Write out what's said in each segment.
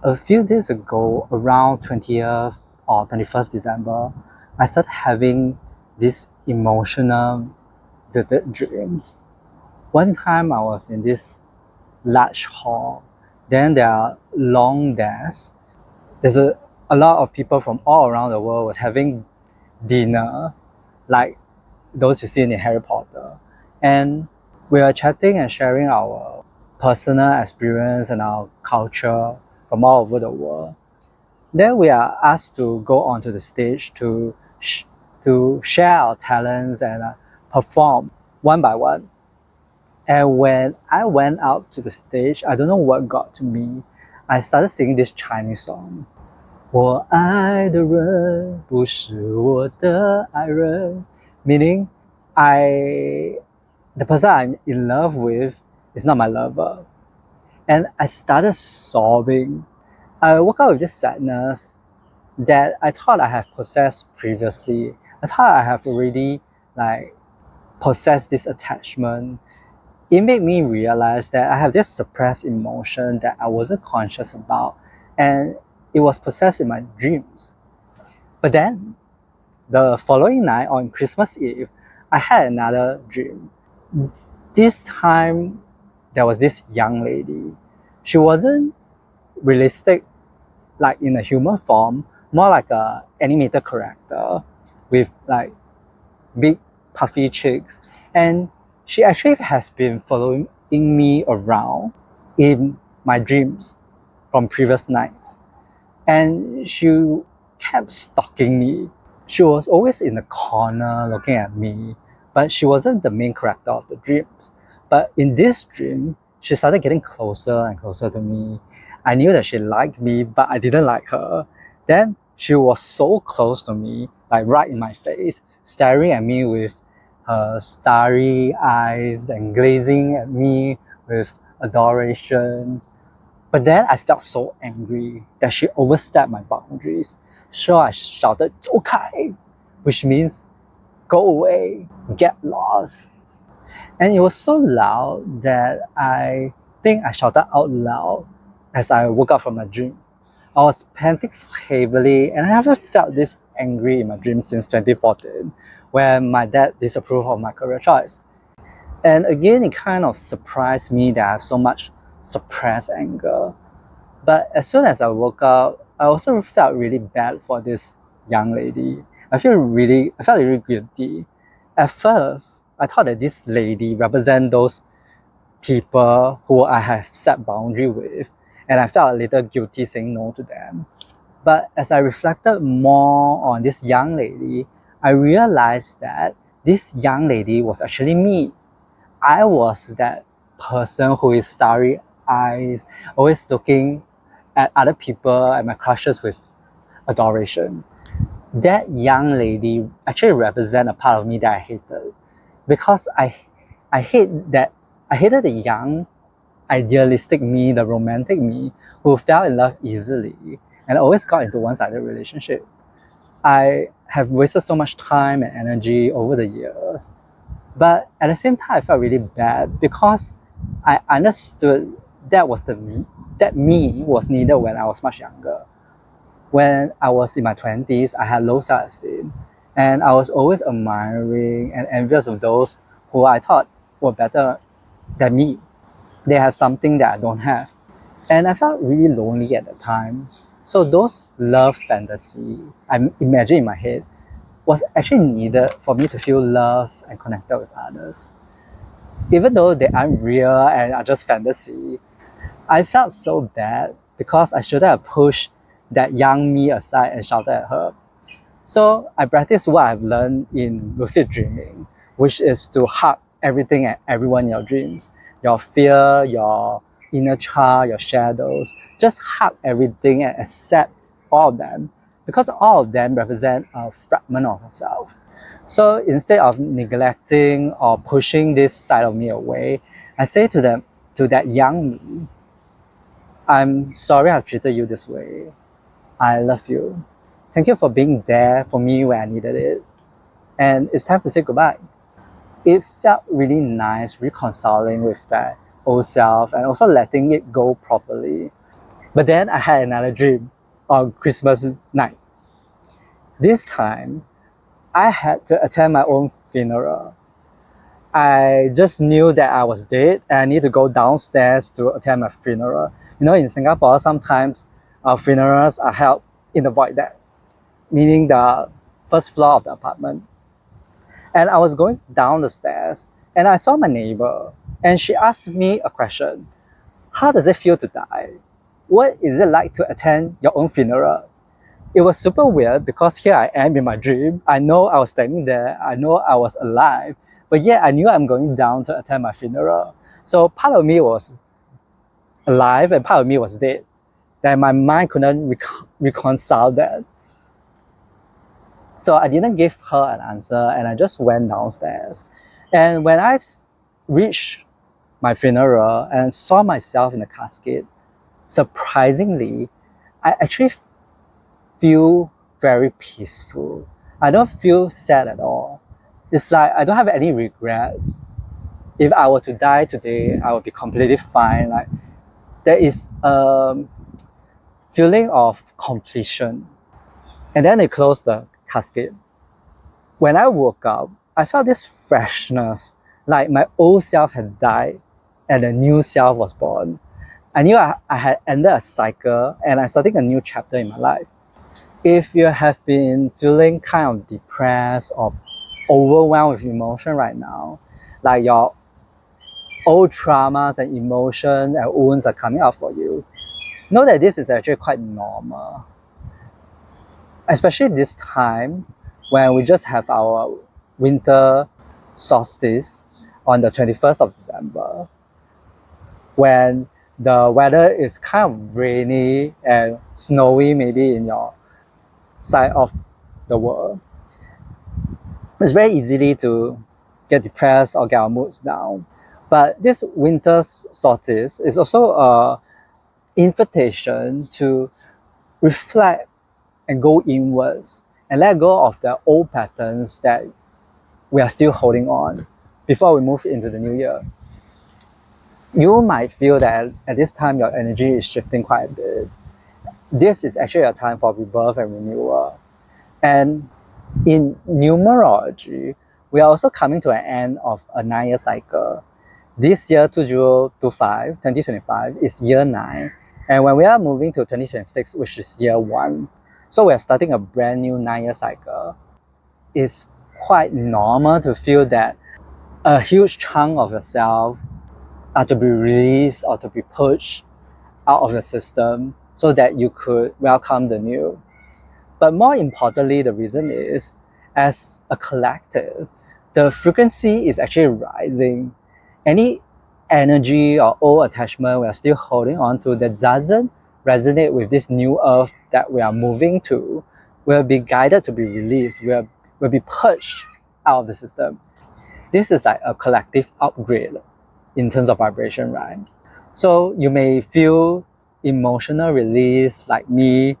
A few days ago, around 20th or 21st December, I started having these emotional, vivid dreams. One time I was in this large hall, then there are long desks. There's a lot of people from all around the world was having dinner, like those you see in Harry Potter. And we are chatting and sharing our personal experience and our culture from all over the world. Then we are asked to go onto the stage to share our talents and perform one by one. And when I went out to the stage, I don't know what got to me. I started singing this Chinese song. 我爱的人不是我的爱人 meaning the person I'm in love with is not my lover. And I started sobbing. I woke up with this sadness that I thought I have possessed previously. I thought I have already possessed this attachment. It made me realize that I have this suppressed emotion that I wasn't conscious about, and it was possessed in my dreams. But then, the following night on Christmas Eve, I had another dream. This time, there was this young lady. She wasn't realistic, like in a human form, more like a animated character with like big puffy cheeks. And she actually has been following me around in my dreams from previous nights. And she kept stalking me. She was always in the corner looking at me, but she wasn't the main character of the dreams. But in this dream, she started getting closer and closer to me. I knew that she liked me, but I didn't like her. Then she was so close to me, like right in my face, staring at me with her starry eyes and glazing at me with adoration. But then I felt so angry that she overstepped my boundaries. So I shouted, 走开, which means go away, get lost. And it was so loud that I think I shouted out loud as I woke up from my dream. I was panting so heavily, and I haven't felt this angry in my dream since 2014, when my dad disapproved of my career choice. And again, it kind of surprised me that I have so much suppressed anger. But as soon as I woke up, I also felt really bad for this young lady. I felt really guilty. At first, I thought that this lady represents those people who I have set boundary with, and I felt a little guilty saying no to them. But as I reflected more on this young lady, I realized that this young lady was actually me. I was that person who is starry eyes, always looking at other people and my crushes with adoration. That young lady actually represents a part of me that I hated, because I hated the young, idealistic me, the romantic me, who fell in love easily and always got into one-sided relationship. I have wasted so much time and energy over the years, but at the same time I felt really bad because I understood that me was needed when I was much younger. When I was in my 20s, I had low self-esteem, and I was always admiring and envious of those who I thought were better than me. They have something that I don't have. And I felt really lonely at the time. So those love fantasy I imagine in my head was actually needed for me to feel love and connected with others. Even though they aren't real and are just fantasy, I felt so bad because I should have pushed that young me aside and shouted at her. So I practiced what I've learned in lucid dreaming, which is to hug everything and everyone in your dreams. Your fear, your inner child, your shadows. Just hug everything and accept all of them, because all of them represent a fragment of yourself. So instead of neglecting or pushing this side of me away, I say to that young me, I'm sorry I've treated you this way. I love you. Thank you for being there for me when I needed it. And it's time to say goodbye. It felt really nice reconciling with that old self and also letting it go properly. But then I had another dream on Christmas night. This time, I had to attend my own funeral. I just knew that I was dead and I need to go downstairs to attend my funeral. You know, in Singapore, sometimes our funerals are held in the void deck, meaning the first floor of the apartment. And I was going down the stairs and I saw my neighbor and she asked me a question. How does it feel to die? What is it like to attend your own funeral? It was super weird because here I am in my dream. I know I was standing there. I know I was alive. But yet I knew I'm going down to attend my funeral. So part of me was alive and part of me was dead. That my mind couldn't reconcile that. So I didn't give her an answer and I just went downstairs. And when I reached my funeral and saw myself in the casket, surprisingly, I actually feel very peaceful. I don't feel sad at all. It's like I don't have any regrets. If I were to die today, I would be completely fine. Like there is a feeling of completion. And then they closed the casket. When I woke up, I felt this freshness, like my old self had died and a new self was born. I knew I had ended a cycle and I'm starting a new chapter in my life. If you have been feeling kind of depressed or overwhelmed with emotion right now, like your old traumas and emotions and wounds are coming out for you, know that this is actually quite normal. Especially this time when we just have our winter solstice on the 21st of December, when the weather is kind of rainy and snowy maybe in your side of the world. It's very easy to get depressed or get our moods down. But this winter solstice is also an invitation to reflect and go inwards and let go of the old patterns that we are still holding on before we move into the new year. You might feel that at this time your energy is shifting quite a bit. This is actually a time for rebirth and renewal. And in numerology, we are also coming to an end of a 9-year cycle. This year, 2025, is year 9. And when we are moving to 2026, which is year 1, so we are starting a brand new 9-year cycle. It's quite normal to feel that a huge chunk of yourself are to be released or to be pushed out of the system so that you could welcome the new. But more importantly, the reason is, as a collective, the frequency is actually rising. Any energy or old attachment we are still holding on to that doesn't resonate with this new earth that we are moving to will be guided to be released, will be purged out of the system. This is like a collective upgrade in terms of vibration, right? So you may feel emotional release like me,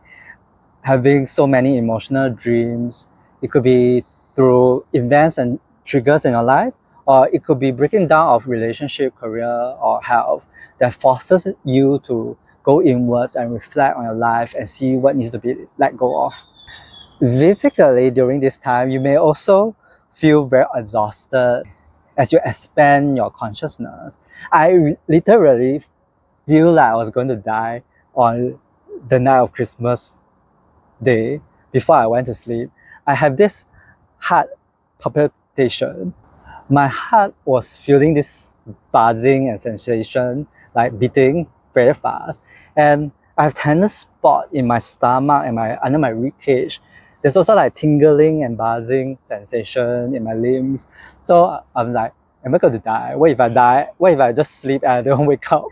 having so many emotional dreams. It could be through events and triggers in your life, or it could be breaking down of relationship, career, or health that forces you to go inwards and reflect on your life and see what needs to be let go of. Physically, during this time, you may also feel very exhausted as you expand your consciousness. I literally feel like I was going to die on the night of Christmas Day before I went to sleep. I have this heart palpitation. My heart was feeling this buzzing and sensation, like beating very fast. And I have tender spot in my stomach and under my rib cage. There's also like tingling and buzzing sensation in my limbs. So I'm like, am I going to die? What if I die? What if I just sleep and I don't wake up?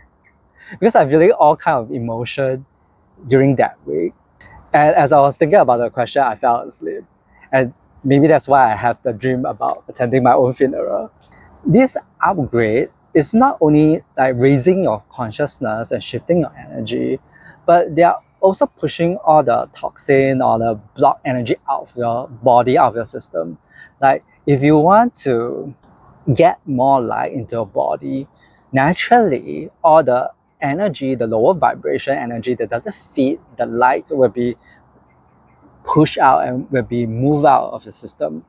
Because I'm feeling all kind of emotion during that week. And as I was thinking about the question, I fell asleep. And maybe that's why I have the dream about attending my own funeral. This upgrade is not only like raising your consciousness and shifting your energy, but they are also pushing all the toxin or the blocked energy out of your body, out of your system. Like if you want to get more light into your body, naturally all the energy, the lower vibration energy that doesn't feed the light will be pushed out and will be moved out of the system.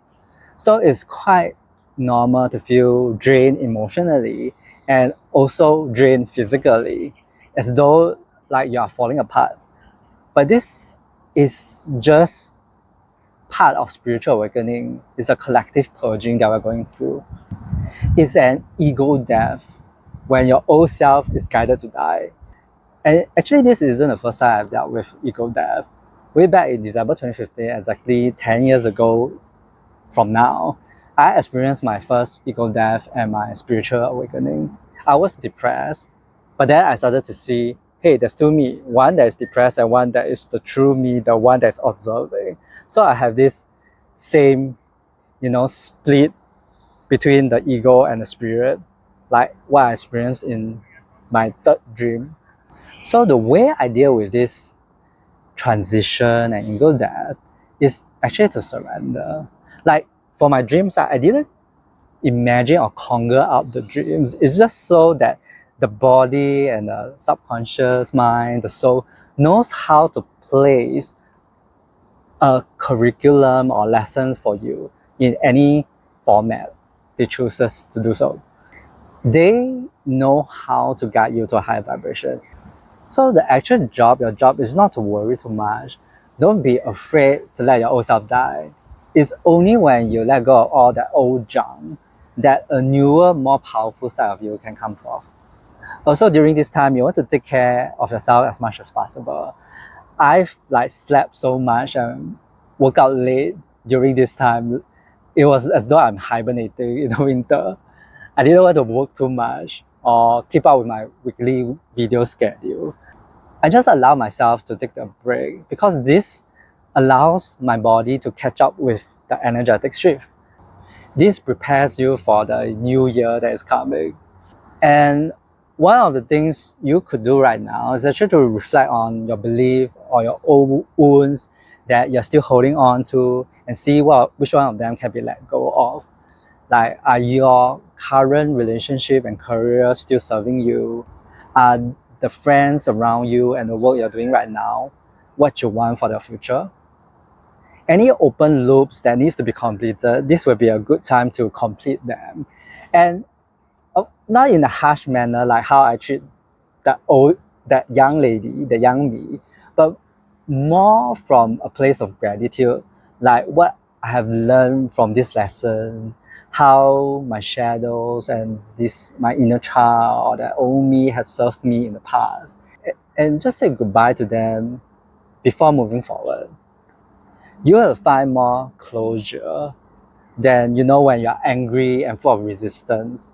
So it's quite normal to feel drained emotionally and also drained physically, as though like you are falling apart. But this is just part of spiritual awakening. It's a collective purging that we're going through. It's an ego death when your old self is guided to die. And actually, this isn't the first time I've dealt with ego death. Way back in December 2015, exactly 10 years ago from now, I experienced my first ego death and my spiritual awakening. I was depressed, but then I started to see, hey, there's two me, one that is depressed and one that is the true me, the one that's observing. So I have this same, split between the ego and the spirit, like what I experienced in my third dream. So the way I deal with this transition and ego death is actually to surrender. Like for my dreams, I didn't imagine or conjure up the dreams. It's just so that the body and the subconscious mind, the soul, knows how to place a curriculum or lessons for you in any format they chooses to do so. They know how to guide you to a higher vibration. So the actual job, your job is not to worry too much. Don't be afraid to let your old self die. It's only when you let go of all that old junk that a newer, more powerful side of you can come forth. Also, during this time, you want to take care of yourself as much as possible. I've slept so much and woke out late during this time. It was as though I'm hibernating in the winter. I didn't want to work too much or keep up with my weekly video schedule. I just allow myself to take a break because this allows my body to catch up with the energetic shift. This prepares you for the new year that is coming. And one of the things you could do right now is actually to reflect on your belief or your old wounds that you're still holding on to and see which one of them can be let go of. Like, are your current relationship and career still serving you? Are the friends around you and the work you're doing right now what you want for the future? Any open loops that needs to be completed, this will be a good time to complete them. And not in a harsh manner like how I treat that young lady, the young me, but more from a place of gratitude, like what I have learned from this lesson, how my shadows and my inner child or that old me have served me in the past, and just say goodbye to them before moving forward. You will find more closure than when you're angry and full of resistance.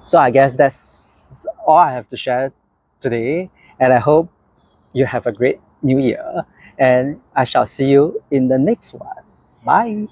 So I guess that's all I have to share today, and I hope you have a great new year, and I shall see you in the next one. Bye.